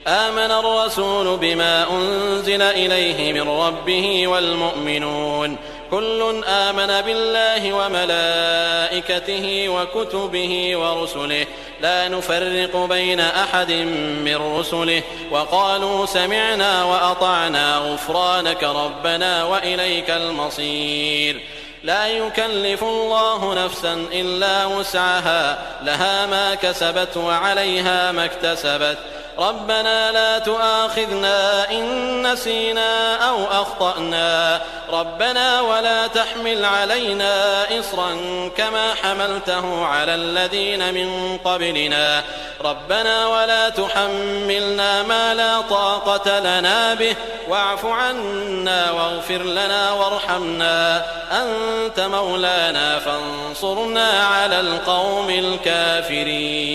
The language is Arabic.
آمن الرسول بما أنزل إليه من ربه والمؤمنون كل آمن بالله وملائكته وكتبه ورسله لا نفرق بين أحد من رسله وقالوا سمعنا وأطعنا غفرانك ربنا وإليك المصير. لا يكلف الله نفسا إلا وسعها لها ما كسبت وعليها ما اكتسبت ربنا لا تؤاخذنا إن نسينا أو أخطأنا ربنا ولا تحمل علينا إصرا كما حملته على الذين من قبلنا ربنا ولا تحملنا ما لا طاقة لنا به واعف عنا واغفر لنا وارحمنا أنت مولانا فانصرنا على القوم الكافرين.